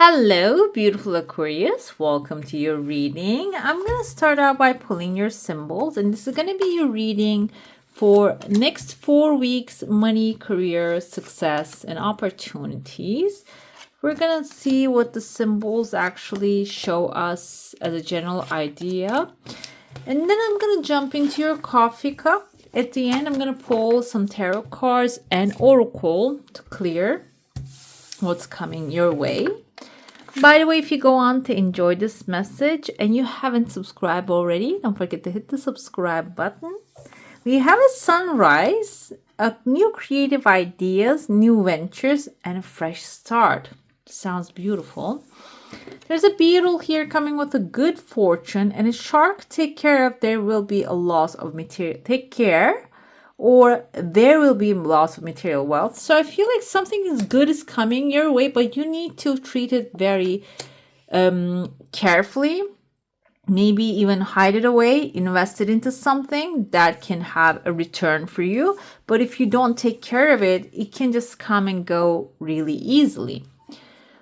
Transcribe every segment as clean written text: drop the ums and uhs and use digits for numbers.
Hello, beautiful Aquarius. Welcome to your reading. I'm going to start out by pulling your symbols, and this is going to be your reading for next 4 weeks, money, career, success, and opportunities. We're going to see what the symbols actually show us as a general idea. And then I'm going to jump into your coffee cup. At the end, I'm going to pull some tarot cards and oracle to clear what's coming your way. By the way, if you go on to enjoy this message and you haven't subscribed already, don't forget to hit the subscribe button. We have a sunrise, new creative ideas, new ventures, and a fresh start. Sounds beautiful. There's a beetle here coming with a good fortune and a shark. Take care of, there will be a loss of material. Take care. Or there will be loss of material wealth. So I feel like something good is coming your way, but you need to treat it very carefully. Maybe even hide it away, invest it into something that can have a return for you. But if you don't take care of it, it can just come and go really easily.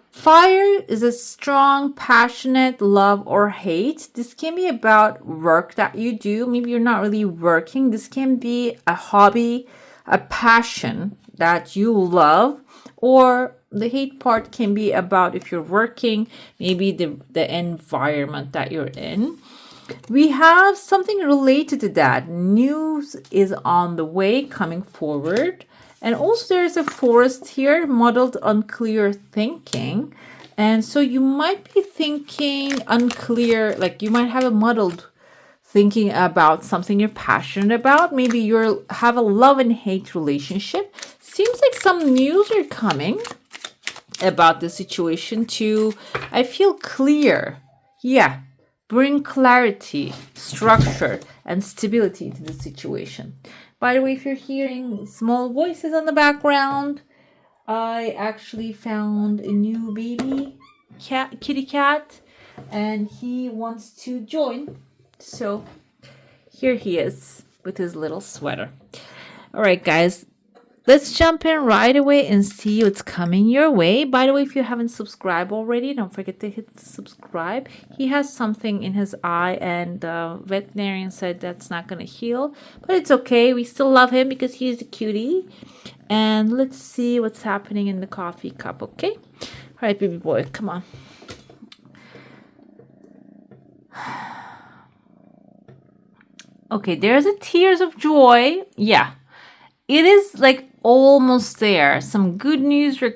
Fire is a strong, passionate love or hate. This can be about work that you do. Maybe you're not really working. This can be a hobby, a passion that you love. Or the hate part can be about if you're working, maybe the environment that you're in. We have something related to that. News is on the way coming forward. And also there's a forest here modeled on clear thinking. And so you might be thinking unclear, like you might have a muddled thinking about something you're passionate about. Maybe you have a love and hate relationship. Seems like some news are coming about the situation to, I feel clear. Yeah, bring clarity, structure, and stability to the situation. By the way, if you're hearing small voices on the background, I actually found a new baby kitty cat, and he wants to join. So here he is with his little sweater. All right, guys. Let's jump in right away and see what's coming your way. By the way, if you haven't subscribed already, don't forget to hit subscribe. He has something in his eye, and the veterinarian said that's not going to heal. But it's okay. We still love him because he's a cutie. And let's see what's happening in the coffee cup, okay? All right, baby boy, come on. Okay, there's a tears of joy. Yeah. It is like almost there. Some good news is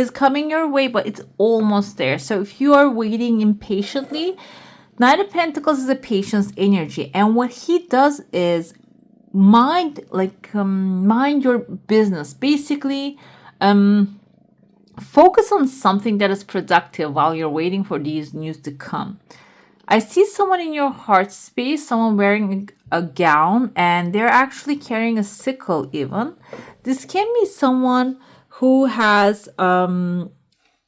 coming your way, but it's almost there. So if you are waiting impatiently, Knight of Pentacles is a patience energy, and what he does is mind your business. Basically, focus on something that is productive while you're waiting for these news to come. I see someone in your heart space, someone wearing a gown, and they're actually carrying a sickle even. This can be someone who has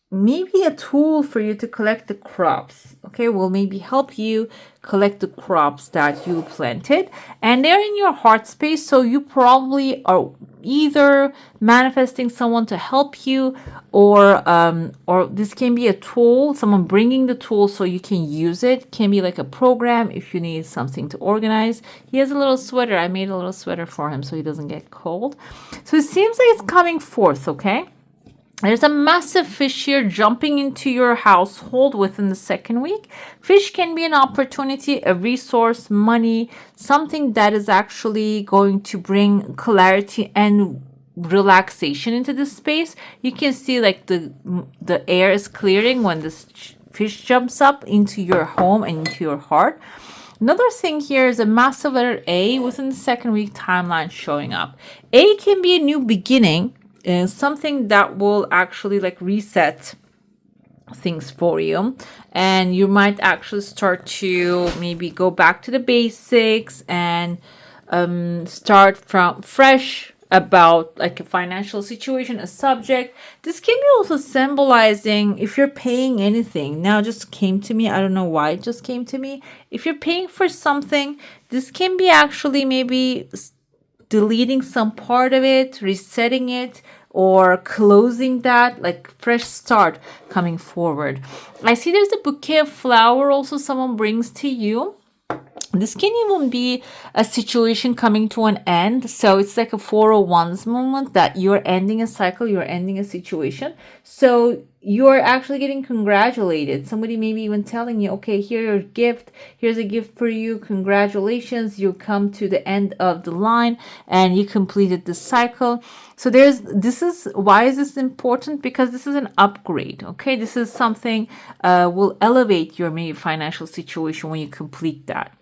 maybe a tool for you to collect the crops. Okay, will maybe help you collect the crops that you planted. And they're in your heart space, so you probably are either manifesting someone to help you, or this can be a tool, someone bringing the tool so you can use it. Can be like a program if you need something to organize. He has a little sweater. I made a little sweater for him so he doesn't get cold. So it seems like it's coming forth, okay? There's a massive fish here jumping into your household within the second week. Fish can be an opportunity, a resource, money, something that is actually going to bring clarity and relaxation into this space. You can see like the air is clearing when this fish jumps up into your home and into your heart. Another thing here is a massive letter A within the second week timeline showing up. A can be a new beginning. Something that will actually like reset things for you, and you might actually start to maybe go back to the basics and start from fresh about like a financial situation, a subject. This can be also symbolizing if you're paying anything. Now it just came to me, I don't know why it just came to me. If you're paying for something, this can be actually maybe deleting some part of it, resetting it, or closing that, like fresh start coming forward. I see there's a bouquet of flower also someone brings to you. This can even be a situation coming to an end. So it's like a 401s moment that you're ending a cycle, you're ending a situation. So you're actually getting congratulated. Somebody maybe even telling you, okay, here's your gift. Here's a gift for you. Congratulations. You come to the end of the line and you completed the cycle. So why is this important? Because this is an upgrade. Okay. This is something will elevate your maybe financial situation when you complete that.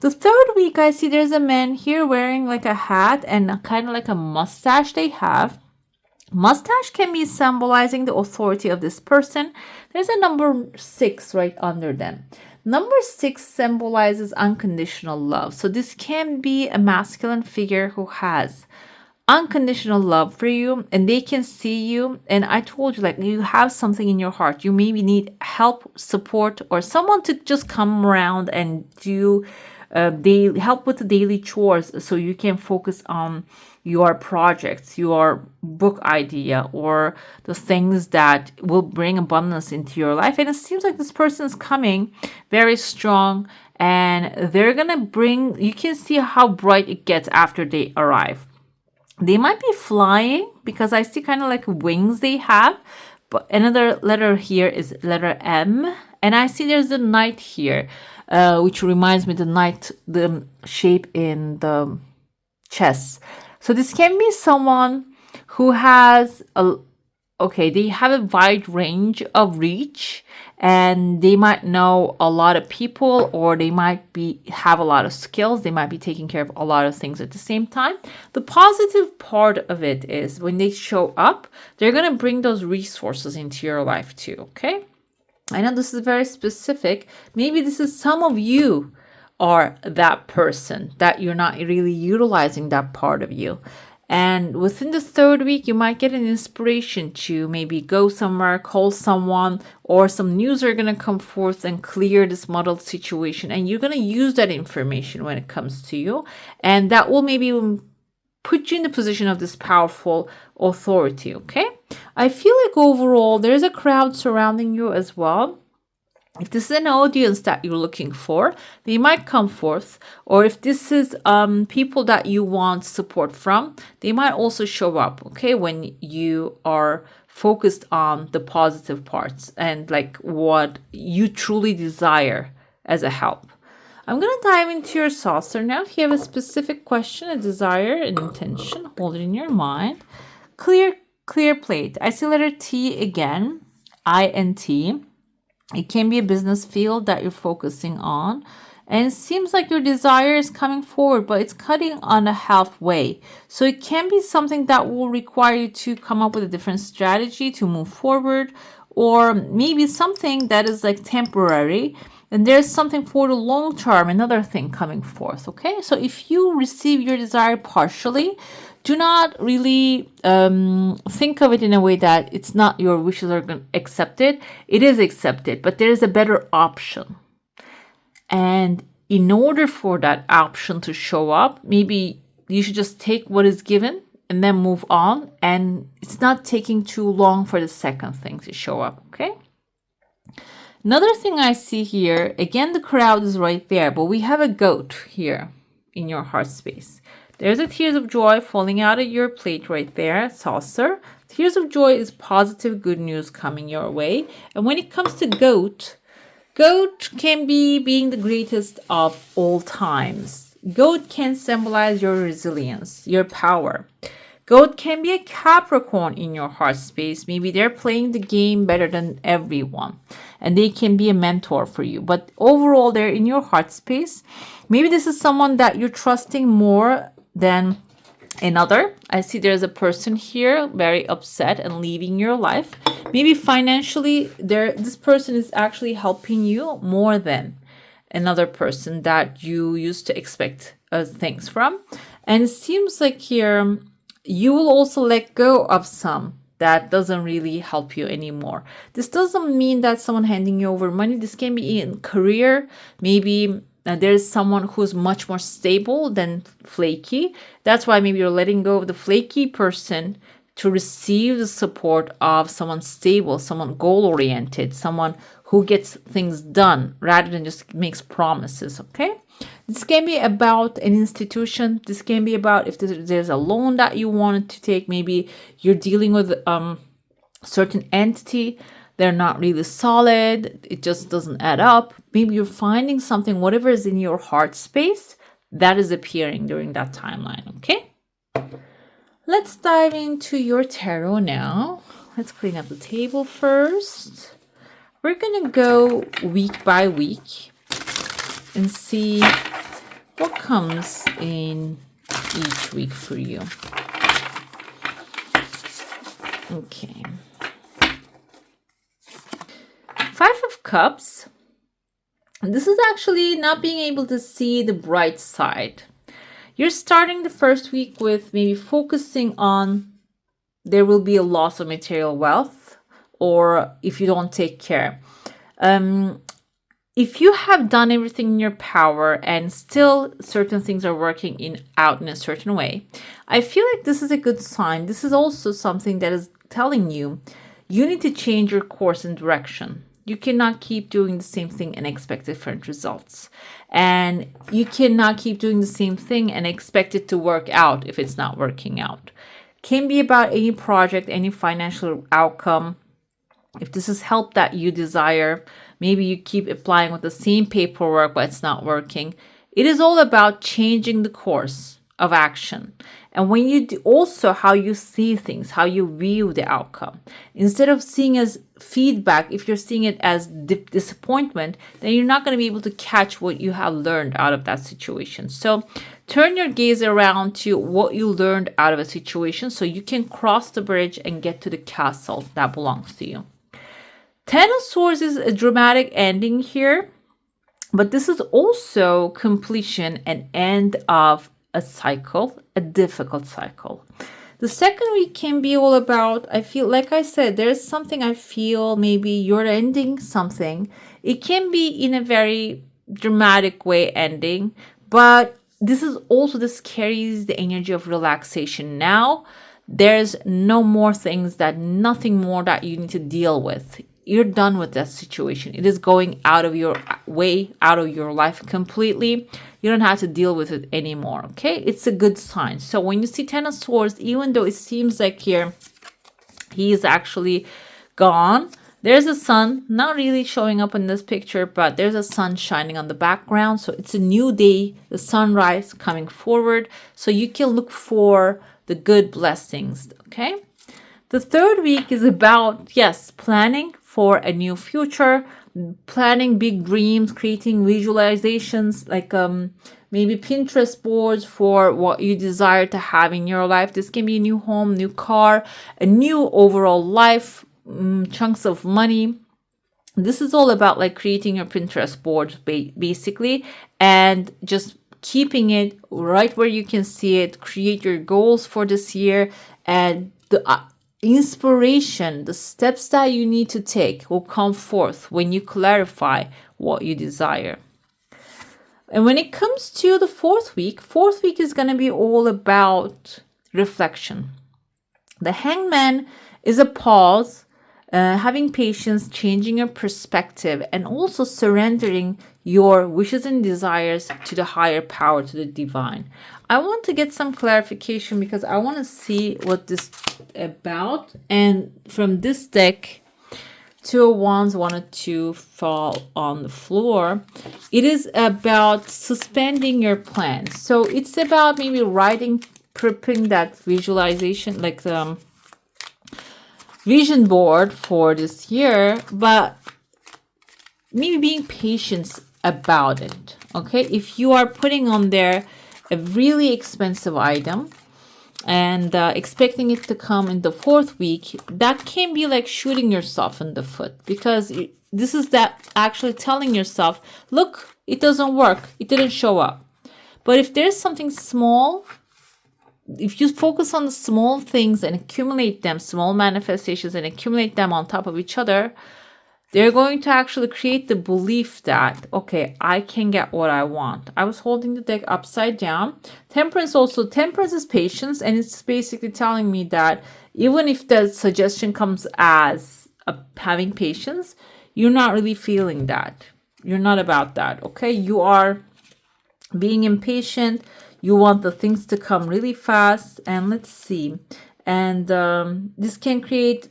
The third week, I see there's a man here wearing like a hat and kind of like a mustache they have. Mustache can be symbolizing the authority of this person. There's a number 6 right under them. Number 6 symbolizes unconditional love. So this can be a masculine figure who has unconditional love for you, and they can see you. And I told you, like, you have something in your heart. You maybe need help, support, or someone to just come around and do they help with the daily chores so you can focus on your projects, your book idea, or the things that will bring abundance into your life. And it seems like this person is coming very strong, and they're gonna bring, you can see how bright it gets after they arrive. They might be flying because I see kind of like wings they have. But another letter here is letter M. And I see there's a knight here, which reminds me the knight, the shape in the chess. So this can be someone who has they have a wide range of reach, and they might know a lot of people, or they might have a lot of skills. They might be taking care of a lot of things at the same time. The positive part of it is when they show up, they're going to bring those resources into your life too, okay? I know this is very specific. Maybe this is some of you are that person that you're not really utilizing that part of you. And within the third week, you might get an inspiration to maybe go somewhere, call someone, or some news are going to come forth and clear this muddled situation. And you're going to use that information when it comes to you. And that will maybe put you in the position of this powerful authority, okay? I feel like overall, there's a crowd surrounding you as well. If this is an audience that you're looking for, they might come forth. Or if this is people that you want support from, they might also show up, okay, when you are focused on the positive parts and like what you truly desire as a help. I'm going to dive into your saucer now. If you have a specific question, a desire, an intention, hold it in your mind. Clear plate. I see letter T again, INT. It can be a business field that you're focusing on. And it seems like your desire is coming forward, but it's cutting on a halfway. So it can be something that will require you to come up with a different strategy to move forward, or maybe something that is like temporary. And there's something for the long term, another thing coming forth, okay? So if you receive your desire partially, do not really think of it in a way that it's not your wishes are accepted. It is accepted, but there is a better option. And in order for that option to show up, maybe you should just take what is given and then move on. And it's not taking too long for the second thing to show up, okay? Another thing I see here, again, the crowd is right there, but we have a goat here in your heart space. There's a tears of joy falling out of your plate right there, saucer. Tears of joy is positive, good news coming your way. And when it comes to goat can be being the greatest of all times. Goat can symbolize your resilience, your power. Goat can be a Capricorn in your heart space. Maybe they're playing the game better than everyone, and they can be a mentor for you. But overall, they're in your heart space. Maybe this is someone that you're trusting more than another. I see there's a person here very upset and leaving your life. Maybe financially, this person is actually helping you more than another person that you used to expect things from. And it seems like here you will also let go of some that doesn't really help you anymore. This doesn't mean that someone handing you over money. This can be in career. Maybe there's someone who's much more stable than flaky. That's why maybe you're letting go of the flaky person to receive the support of someone stable, someone goal-oriented, someone who gets things done rather than just makes promises, okay? This can be about an institution. This can be about if there's a loan that you wanted to take. Maybe you're dealing with certain entity. They're not really solid. It just doesn't add up. Maybe you're finding something, whatever is in your heart space, that is appearing during that timeline, okay? Let's dive into your tarot now. Let's clean up the table first. We're going to go week by week and see what comes in each week for you. Okay. Five of Cups. This is actually not being able to see the bright side. You're starting the first week with maybe focusing on there will be a loss of material wealth, or if you don't take care. If you have done everything in your power and still certain things are working out in a certain way, I feel like this is a good sign. This is also something that is telling you need to change your course and direction. You cannot keep doing the same thing and expect different results. And you cannot keep doing the same thing and expect it to work out if it's not working out. Can be about any project, any financial outcome. If this is help that you desire, maybe you keep applying with the same paperwork, but it's not working. It is all about changing the course of action. And when you do also how you see things, how you view the outcome. Instead of seeing as feedback, if you're seeing it as disappointment, then you're not going to be able to catch what you have learned out of that situation. So turn your gaze around to what you learned out of a situation so you can cross the bridge and get to the castle that belongs to you. Ten of Swords is a dramatic ending here, but this is also completion and end of a cycle, a difficult cycle. The second week can be all about, I feel, like I said, there's something I feel maybe you're ending something. It can be in a very dramatic way ending, but this carries the energy of relaxation. Now, there's no more things nothing more that you need to deal with. You're done with that situation. It is going out of your way, out of your life completely. You don't have to deal with it anymore, okay? It's a good sign. So when you see Ten of Swords, even though it seems like here he is actually gone, there's a sun, not really showing up in this picture, but there's a sun shining on the background. So it's a new day, the sunrise coming forward. So you can look for the good blessings, okay? The third week is about, yes, planning for a new future, planning big dreams, creating visualizations, like maybe Pinterest boards for what you desire to have in your life. This can be a new home, new car, a new overall life, chunks of money. This is all about like creating your Pinterest board basically, and just keeping it right where you can see it. Create your goals for this year, and the inspiration, the steps that you need to take will come forth when you clarify what you desire. And when it comes to the fourth week is going to be all about reflection. The Hangman is a pause, having patience, changing your perspective, and also surrendering your wishes and desires to the higher power, to the divine. I want to get some clarification because I want to see what this is about. And from this deck, Two of Wands wanted to fall on the floor. It is about suspending your plans. So it's about maybe writing, prepping that visualization, like the vision board for this year, but maybe being patient about it. Okay, if you are putting on there a really expensive item and expecting it to come in the fourth week, that can be like shooting yourself in the foot, because this is that actually telling yourself, look, it doesn't work, it didn't show up. But if there's something small, if you focus on the small things and accumulate them, small manifestations, and accumulate them on top of each other, They're going to actually create the belief that, okay, I can get what I want. I was holding the deck upside down. Temperance is patience, and it's basically telling me that even if the suggestion comes as having patience, you're not really feeling that. You're not about that, okay? You are being impatient. You want the things to come really fast. And let's see. And this can create,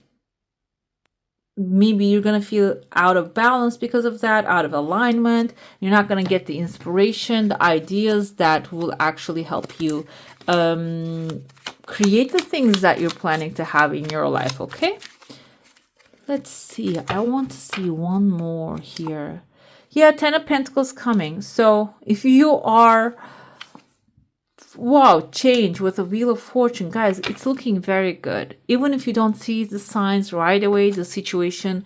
maybe you're going to feel out of balance because of that, out of alignment. You're not going to get the inspiration, the ideas that will actually help you create the things that you're planning to have in your life, okay? Let's see. I want to see one more here. Yeah, 10 of Pentacles coming. So if you are, wow, change with the Wheel of Fortune, guys, it's looking very good. Even if you don't see the signs right away, the situation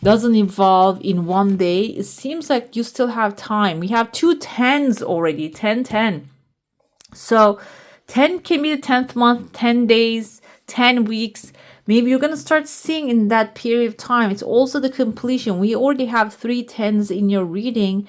doesn't evolve in one day, it seems like you still have time. We have 2 10s already, 10 10. So 10 can be the 10th month, 10 days, 10 weeks. Maybe you're going to start seeing in that period of time. It's also the completion. We already have 3 10s in your reading.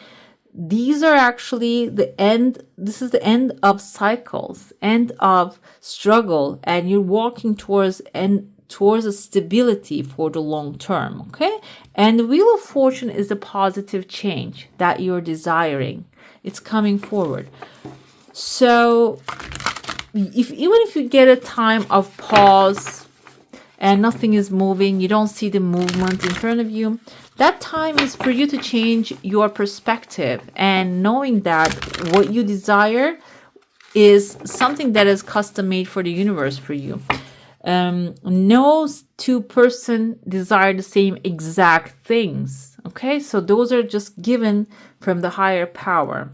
These are actually the end. This is the end of cycles, end of struggle, and you're walking towards a stability for the long term, okay? And the Wheel of Fortune is the positive change that you're desiring. It's coming forward. So even if you get a time of pause and nothing is moving, you don't see the movement in front of you, that time is for you to change your perspective and knowing that what you desire is something that is custom made for the universe for you. No 2 person desire the same exact things, okay? So those are just given from the higher power.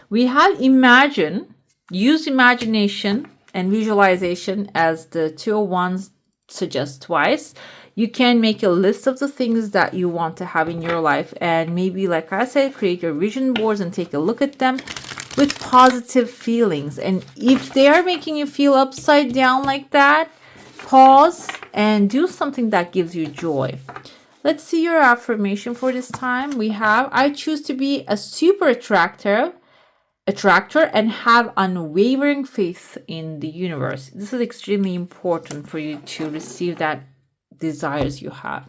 We have imagine, use imagination and visualization, as the 2 of Wands suggests twice. You can make a list of the things that you want to have in your life, and maybe, like I said, create your vision boards and take a look at them with positive feelings. And if they are making you feel upside down like that, pause and do something that gives you joy. Let's see your affirmation for this time. We have, I choose to be a super attractor and have unwavering faith in the universe. This is extremely important for you to receive that desires you have.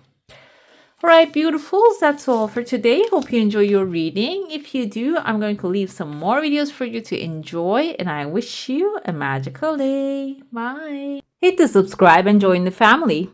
All right, beautifuls, that's all for today. Hope you enjoy your reading. If you do, I'm going to leave some more videos for you to enjoy, and I wish you a magical day. Bye. Hit the subscribe and join the family.